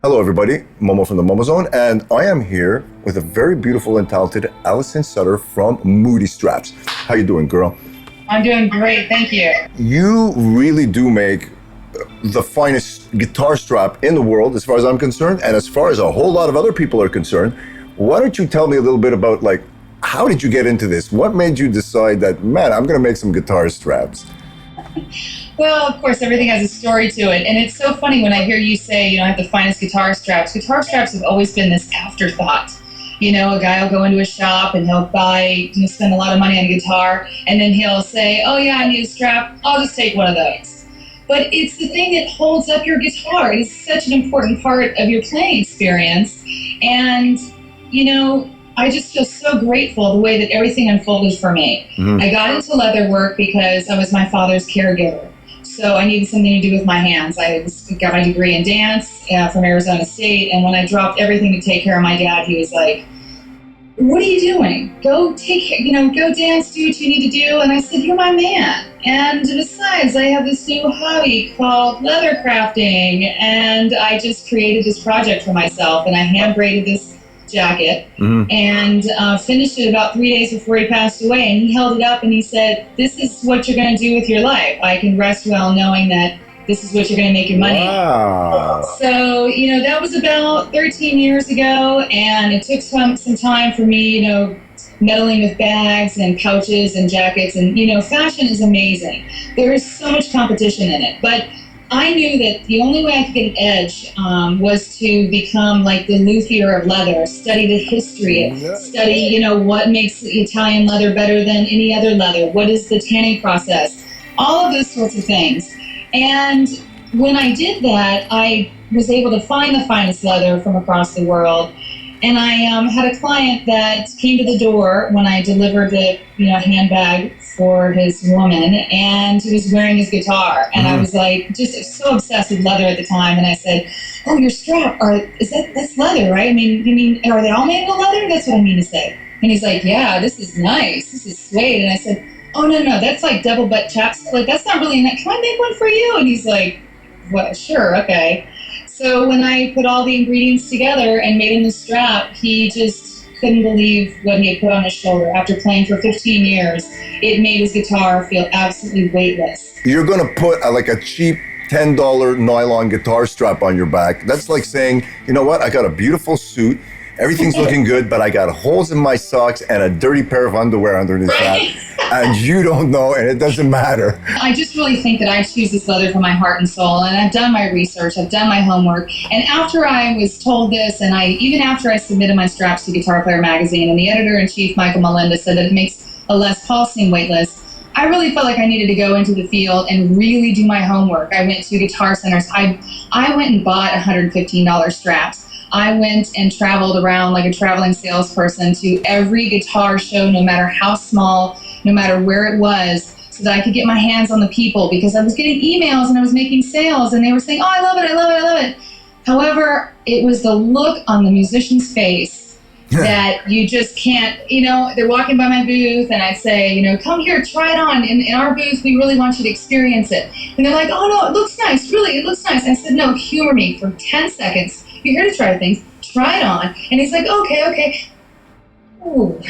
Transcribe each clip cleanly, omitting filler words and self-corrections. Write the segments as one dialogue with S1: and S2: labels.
S1: Hello, everybody. Momo from TheMomoZone, and I am here with a very beautiful and talented Allison Suter from Moody Straps. How you doing, girl?
S2: I'm doing great, thank you.
S1: You really do make the finest guitar strap in the world, as far as I'm concerned, and as far as a whole lot of other people are concerned. Why don't you tell me a little bit about, how did you get into this? What made you decide that, man, I'm going to make some guitar straps?
S2: Well, of course, everything has a story to it. And it's so funny when I hear you say, I have the finest guitar straps. Guitar straps have always been this afterthought. A guy will go into a shop and he'll buy, spend a lot of money on a guitar. And then he'll say, oh, yeah, I need a strap. I'll just take one of those. But it's the thing that holds up your guitar. It's such an important part of your playing experience. And, I just feel so grateful the way that everything unfolded for me. Mm-hmm. I got into leather work because I was my father's caregiver. So I needed something to do with my hands. I got my degree in dance from Arizona State. And when I dropped everything to take care of my dad, he was like, what are you doing? Go go dance, do what you need to do. And I said, you're my man. And besides, I have this new hobby called leather crafting. And I just created this project for myself. And I hand braided this jacket and finished it about 3 days before he passed away. And he held it up and he said, this is what you're going to do with your life. I can rest well knowing that this is what you're going to make your money.
S1: Wow.
S2: So, that was about 13 years ago, and it took some time for me, meddling with bags and pouches and jackets. And, fashion is amazing. There is so much competition in it. But I knew that the only way I could get an edge was to become like the luthier of leather, study the history, study, what makes Italian leather better than any other leather, what is the tanning process, all of those sorts of things. And when I did that, I was able to find the finest leather from across the world. And I had a client that came to the door when I delivered the handbag for his woman, and he was wearing his guitar. And I was like, just so obsessed with leather at the time. And I said, oh, your strap, that's leather, right? You mean, are they all made of leather? That's what I mean to say. And he's like, yeah, this is nice. This is suede. And I said, oh, no, that's like double butt chapstick. Like, that's not really nice. Can I make one for you? And he's like, well, sure, okay. So when I put all the ingredients together and made him the strap, he just couldn't believe what he had put on his shoulder. After playing for 15 years, it made his guitar feel absolutely weightless.
S1: You're going to put a cheap $10 nylon guitar strap on your back. That's like saying, you know what, I got a beautiful suit, everything's looking good, but I got holes in my socks and a dirty pair of underwear underneath that. And you don't know, and it doesn't matter.
S2: I just really think that I choose this leather from my heart and soul, and I've done my research, I've done my homework, and after I was told this, and even after I submitted my straps to Guitar Player magazine, and the editor-in-chief, Michael Melinda, said that it makes a Les Paul seem weightless, I really felt like I needed to go into the field and really do my homework. I went to guitar centers. I went and bought $115 straps. I went and traveled around like a traveling salesperson to every guitar show, no matter how small, no matter where it was, so that I could get my hands on the people, because I was getting emails and I was making sales and they were saying, oh, I love it, I love it, I love it. However, it was the look on the musician's face that you just can't, they're walking by my booth and I say, come here, try it on. In our booth, we really want you to experience it. And they're like, oh, no, it looks nice, really, it looks nice. I said, no, humor me for 10 seconds. You're here to try things, try it on. And he's like, okay. Ooh,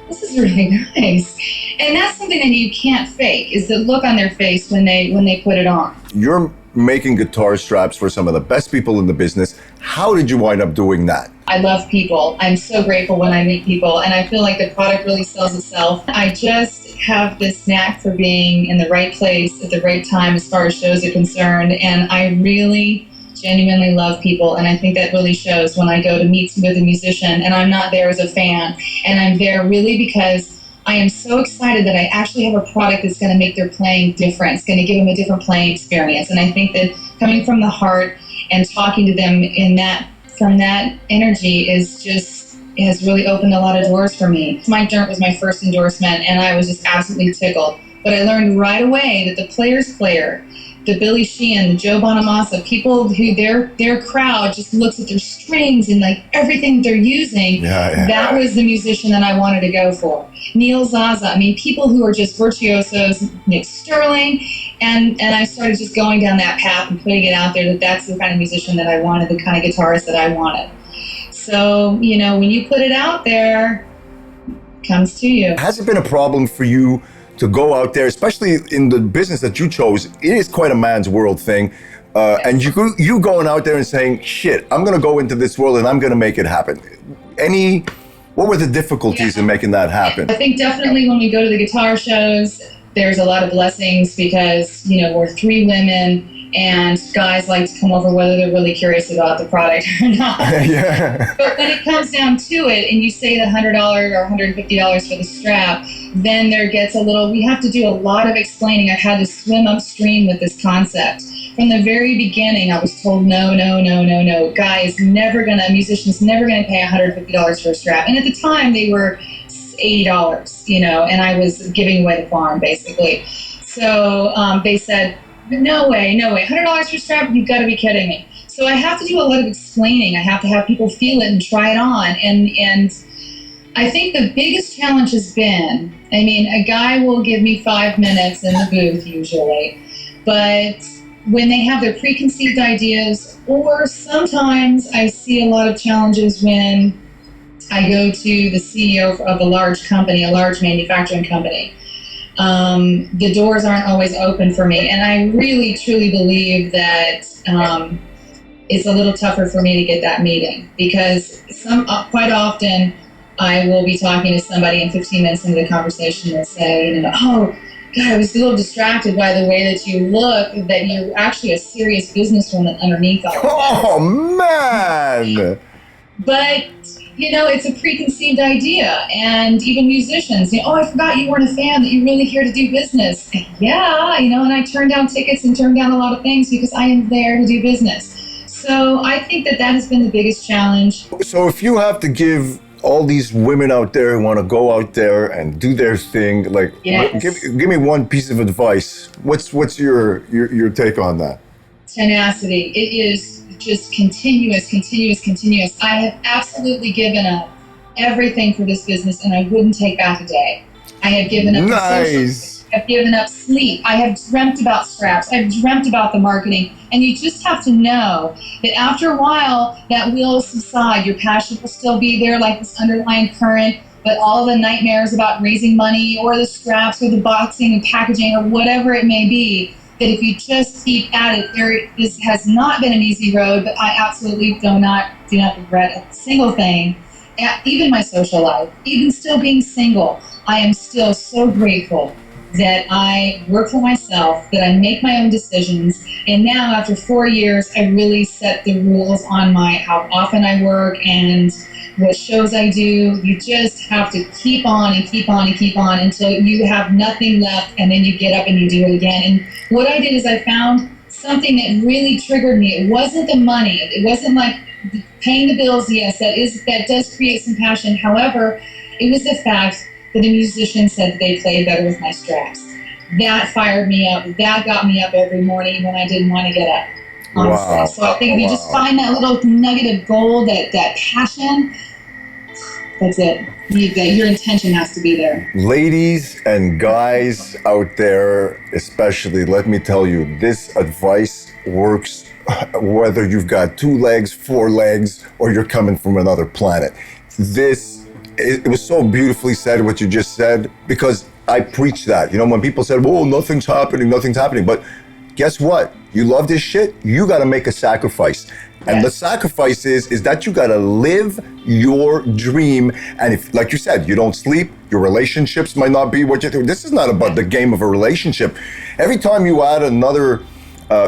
S2: this is really nice. And that's something that you can't fake, is the look on their face when they put it on.
S1: You're making guitar straps for some of the best people in the business. How did you wind up doing that?
S2: I love people. I'm so grateful when I meet people, and I feel like the product really sells itself. I just have this knack for being in the right place at the right time as far as shows are concerned, and I really genuinely love people, and I think that really shows when I go to meet with a musician and I'm not there as a fan, and I'm there really because I am so excited that I actually have a product that's going to make their playing different. It's going to give them a different playing experience. And I think that coming from the heart and talking to them from that energy has really opened a lot of doors for me. Mike Dirnt was my first endorsement, and I was just absolutely tickled. But I learned right away that the player's player, the Billy Sheehan, the Joe Bonamassa, people who their crowd just looks at their strings and like everything they're using. Yeah. That was the musician that I wanted to go for. Neil Zaza, people who are just virtuosos, Nick Sterling, And I started just going down that path and putting it out there that that's the kind of musician that I wanted, the kind of guitarist that I wanted. So, when you put it out there, it comes to you.
S1: Has it been a problem for you to go out there, especially in the business that you chose? It is quite a man's world thing. And you going out there and saying, shit, I'm going to go into this world and I'm going to make it happen. What were the difficulties in making that happen?
S2: I think definitely when we go to the guitar shows, there's a lot of blessings because, we're 3 women and guys like to come over whether they're really curious about the product or not.
S1: Yeah.
S2: But when it comes down to it and you say the $100 or $150 for the strap, then there gets we have to do a lot of explaining. I've had to swim upstream with this concept. From the very beginning, I was told, no. Musician's never going to pay $150 for a strap. And at the time, they were $80, and I was giving away the farm, basically. So they said, no way, $100 for a strap? You've got to be kidding me. So I have to do a lot of explaining. I have to have people feel it and try it on. And I think the biggest challenge has been, a guy will give me 5 minutes in the booth usually, but when they have their preconceived ideas, or sometimes I see a lot of challenges when I go to the CEO of a large company, a large manufacturing company. The doors aren't always open for me, and I really truly believe that it's a little tougher for me to get that meeting because quite often I will be talking to somebody and 15 minutes into the conversation they'll say, oh, God, I was a little distracted by the way that you look, that you're actually a serious businesswoman underneath all of this.
S1: Oh, man!
S2: But, it's a preconceived idea. And even musicians, I forgot you weren't a fan, that you're really here to do business. Yeah, and I turn down tickets and turn down a lot of things because I am there to do business. So I think that has been the biggest challenge.
S1: So if you have to give all these women out there who want to go out there and do their thing, give me one piece of advice. What's your take on that?
S2: Tenacity. It is just continuous. I have absolutely given up everything for this business, and I wouldn't take back a day. I have given up I've given up sleep. I have dreamt about straps. I've dreamt about the marketing. And you just have to know that after a while, that will subside. Your passion will still be there like this underlying current, but all the nightmares about raising money or the straps or the boxing and packaging or whatever it may be, that if you just keep at it, this has not been an easy road, but I absolutely do not regret a single thing. Even my social life, even still being single, I am still so grateful that I work for myself, that I make my own decisions. And now after 4 years, I really set the rules on how often I work and what shows I do. You just have to keep on until you have nothing left, and then you get up and you do it again. And what I did is I found something that really triggered me. It wasn't the money. It wasn't like paying the bills. Yes, that does create some passion. However, it was the fact that a musician said that they played better with my straps. That fired me up. That got me up every morning when I didn't want to get up. Honestly. Wow. So I think if you just find that little nugget of gold, that passion, that's it. Your intention has to be there.
S1: Ladies and guys out there, especially, let me tell you, this advice works whether you've got 2 legs, 4 legs, or you're coming from another planet. It was so beautifully said what you just said, because I preach that. When people said, "Whoa, nothing's happening," but guess what? You love this shit, you got to make a sacrifice. And the sacrifice is that you got to live your dream. And if, like you said, you don't sleep, your relationships might not be what you think. This is not about the game of a relationship. Every time you add another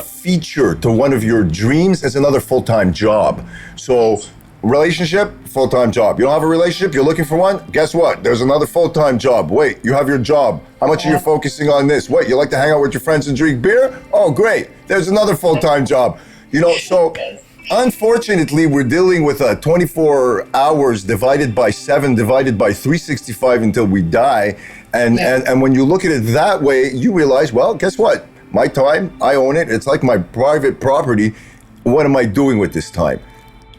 S1: feature to one of your dreams, it's another full-time job. So relationship, full-time job. You don't have a relationship, you're looking for one? Guess what? There's another full-time job. Wait, you have your job. How much are you focusing on this? Wait, you like to hang out with your friends and drink beer? Oh, great. There's another full-time job. So unfortunately, we're dealing with 24 hours divided by 7, divided by 365 until we die. And when you look at it that way, you realize, well, guess what? My time, I own it. It's like my private property. What am I doing with this time?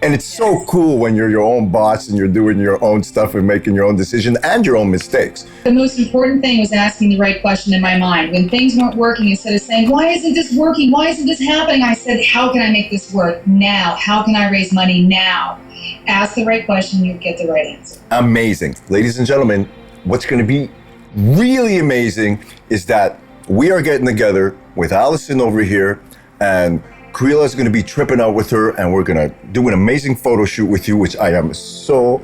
S1: And it's so cool when you're your own boss and you're doing your own stuff and making your own decision and your own mistakes.
S2: The most important thing was asking the right question in my mind. When things weren't working, instead of saying, why isn't this working? Why isn't this happening? I said, how can I make this work now? How can I raise money now? Ask the right question, you'll get the right answer.
S1: Amazing. Ladies and gentlemen, what's going to be really amazing is that we are getting together with Allison over here, and Creela is going to be tripping out with her, and we're going to do an amazing photo shoot with you, which I am so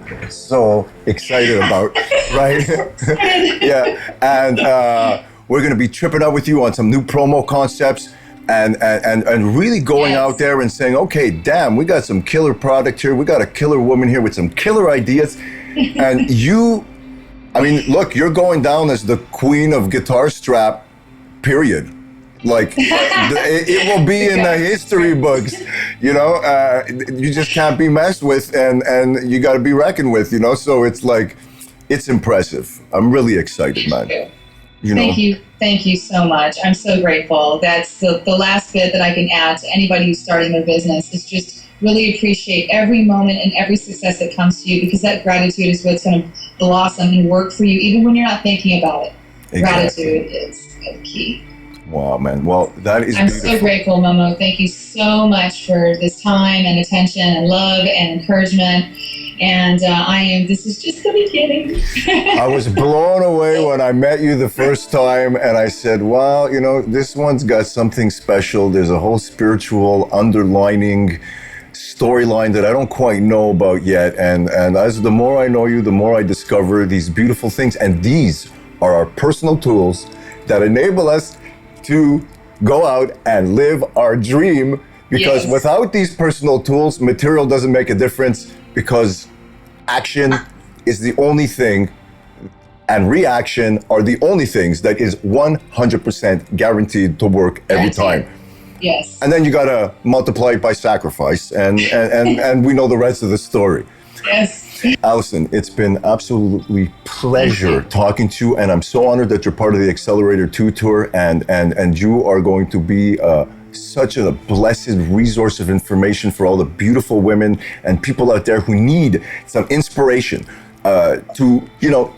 S1: excited about, right? Yeah, and we're going to be tripping out with you on some new promo concepts, and really going out there and saying, okay, damn, we got some killer product here, we got a killer woman here with some killer ideas, and you, I mean, look, you're going down as the queen of guitar strap, period. Like, it will be in the history books, you know. You just can't be messed with, and you got to be reckoned with, you know. So it's like, it's impressive. I'm really excited, man. You know?
S2: Thank you so much. I'm so grateful. That's the last bit that I can add to anybody who's starting their business is just really appreciate every moment and every success that comes to you, because that gratitude is what's going to blossom and work for you, even when you're not thinking about it. Exactly. Gratitude is the key.
S1: Wow, man. Well, that is
S2: I'm
S1: beautiful.
S2: so grateful, Momo. Thank you so much for this time and attention and love and encouragement. And this is just the beginning.
S1: I was blown away when I met you the first time, and I said, wow, you know, this one's got something special. There's a whole spiritual underlining storyline that I don't quite know about yet. And as the more I know you, the more I discover these beautiful things. And these are our personal tools that enable us to go out and live our dream, because without these personal tools, material doesn't make a difference, because action is the only thing and reaction are the only things that is 100% guaranteed to work every time.
S2: Yes.
S1: And then you gotta multiply it by sacrifice, and we know the rest of the story.
S2: Yes.
S1: Allison, it's been absolutely pleasure talking to you, and I'm so honored that you're part of the Accelerator 2 tour, and you are going to be such a blessed resource of information for all the beautiful women and people out there who need some inspiration to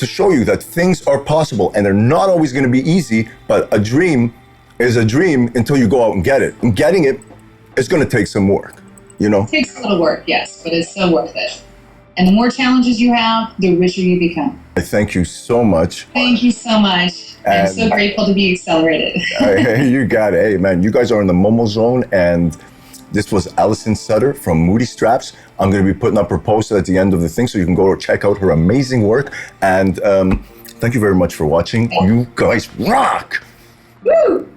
S1: show you that things are possible, and they're not always going to be easy, but a dream is a dream until you go out and get it. And getting it is going to take some work, you know?
S2: It takes a little work, yes, but it's so worth it. And the more challenges you have, the richer you become.
S1: I thank you so much.
S2: Thank you so much. I'm so grateful to be accelerated.
S1: You got it. Hey, man, you guys are in the MomoZone, and this was Allison Suter from Moody Straps. I'm going to be putting up her post at the end of the thing, so you can go check out her amazing work. And thank you very much for watching. You guys rock!
S2: Woo!